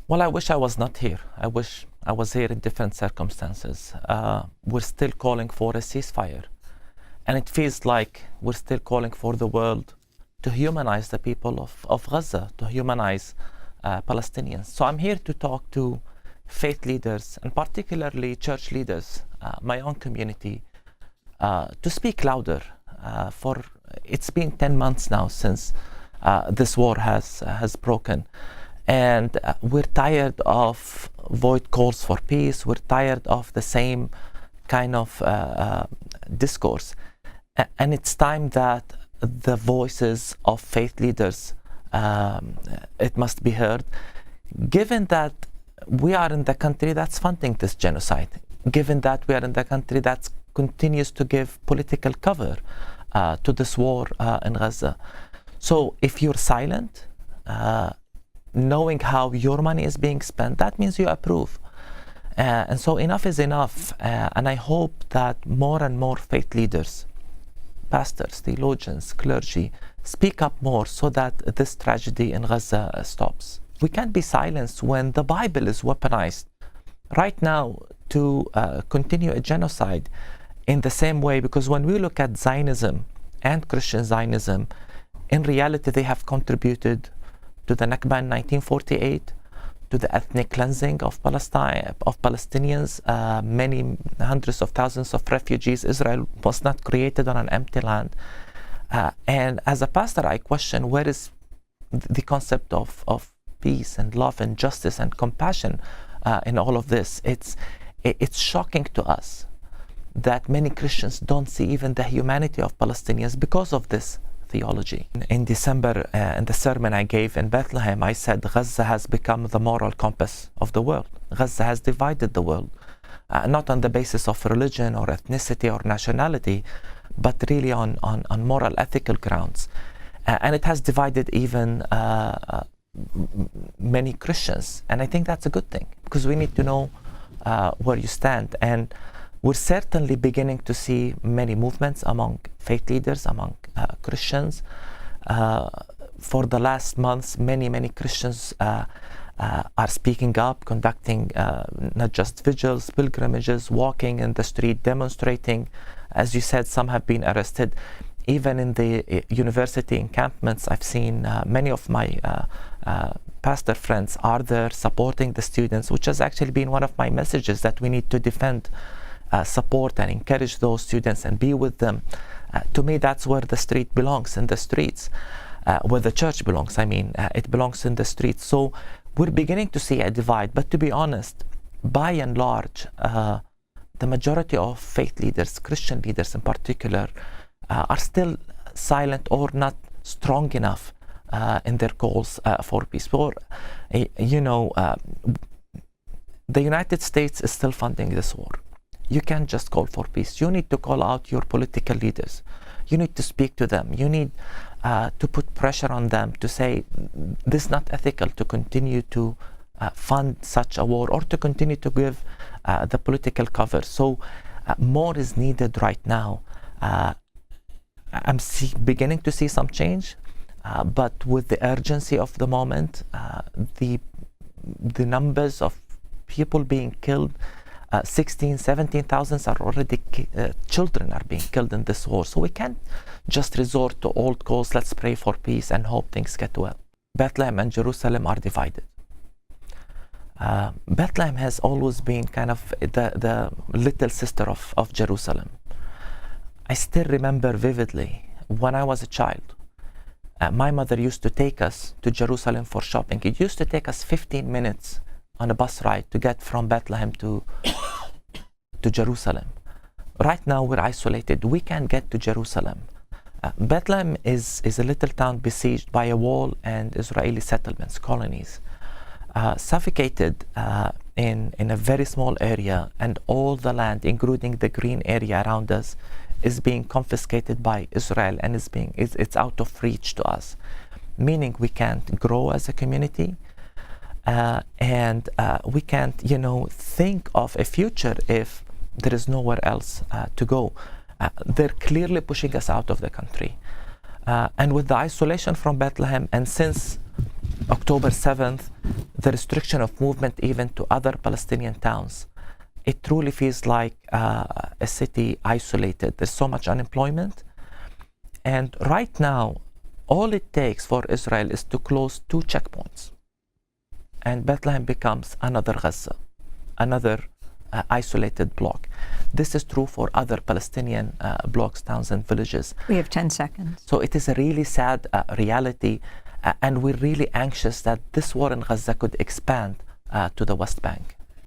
Well, I wish I was not here. I wish I was here in different circumstances. We're still calling for a ceasefire. And it feels like we're still calling for the world to humanize the people of Gaza, to humanize Palestinians. So I'm here to talk to faith leaders, and particularly church leaders, my own community, to speak louder. For it's been 10 months now since this war has broken. And we're tired of void calls for peace. We're tired of the same kind of discourse. And it's time that the voices of faith leaders, it must be heard, given that we are in the country that's funding this genocide, given that we are in the country that continues to give political cover to this war in Gaza. So if you're silent, knowing how your money is being spent, that means you approve. And so enough is enough. And I hope that more and more faith leaders, pastors, theologians, clergy, speak up more so that this tragedy in Gaza stops. We can't be silenced when the Bible is weaponized right now to continue a genocide in the same way, because when we look at Zionism and Christian Zionism, in reality they have contributed to the Nakba in 1948, to the ethnic cleansing of Palestine, of Palestinians, many hundreds of thousands of refugees. Israel was not created on an empty land. And as a pastor, I question, where is the concept of peace and love and justice and compassion in all of this? It's shocking to us that many Christians don't see even the humanity of Palestinians because of this theology. In December, in the sermon I gave in Bethlehem, I said Gaza has become the moral compass of the world. Gaza has divided the world, not on the basis of religion or ethnicity or nationality, but really on moral, ethical grounds. And it has divided even many Christians. And I think that's a good thing, because we need to know where you stand. And we're certainly beginning to see many movements among faith leaders, among Christians. For the last months, many Christians are speaking up, conducting not just vigils, pilgrimages, walking in the street, demonstrating. As you said, some have been arrested. Even in the university encampments, I've seen many of my pastor friends are there supporting the students, which has actually been one of my messages, that we need to defend, support and encourage those students and be with them. To me, that's where the street belongs, in the streets, where the church belongs. I mean, it belongs in the streets. So we're beginning to see a divide. But to be honest, by and large, the majority of faith leaders, Christian leaders in particular, are still silent or not strong enough in their calls for peace. Or, the United States is still funding this war. You can't just call for peace. You need to call out your political leaders. You need to speak to them. You need to put pressure on them to say, this is not ethical to continue to fund such a war, or to continue to give the political cover. So more is needed right now. I'm beginning to see some change, but with the urgency of the moment, the numbers of people being killed, 16, 17,000 are already children are being killed in this war. So we can't just resort to old calls, let's pray for peace and hope things get well. Bethlehem and Jerusalem are divided. Bethlehem has always been kind of the little sister of Jerusalem. I still remember vividly when I was a child, my mother used to take us to Jerusalem for shopping. It used to take us 15 minutes on a bus ride to get from Bethlehem to Jerusalem. Right now we're isolated. We can't get to Jerusalem. Bethlehem is a little town besieged by a wall and Israeli settlements, colonies, suffocated in a very small area, and all the land, including the green area around us, is being confiscated by Israel, and it's out of reach to us, meaning we can't grow as a community. And we can't, think of a future if there is nowhere else to go. They're clearly pushing us out of the country. And with the isolation from Bethlehem, and since October 7th, the restriction of movement even to other Palestinian towns. It truly feels like a city isolated. There's so much unemployment. And right now, all it takes for Israel is to close 2 checkpoints. And Bethlehem becomes another Gaza, another isolated block. This is true for other Palestinian blocks, towns, and villages. We have 10 seconds. So it is a really sad reality, and we're really anxious that this war in Gaza could expand to the West Bank.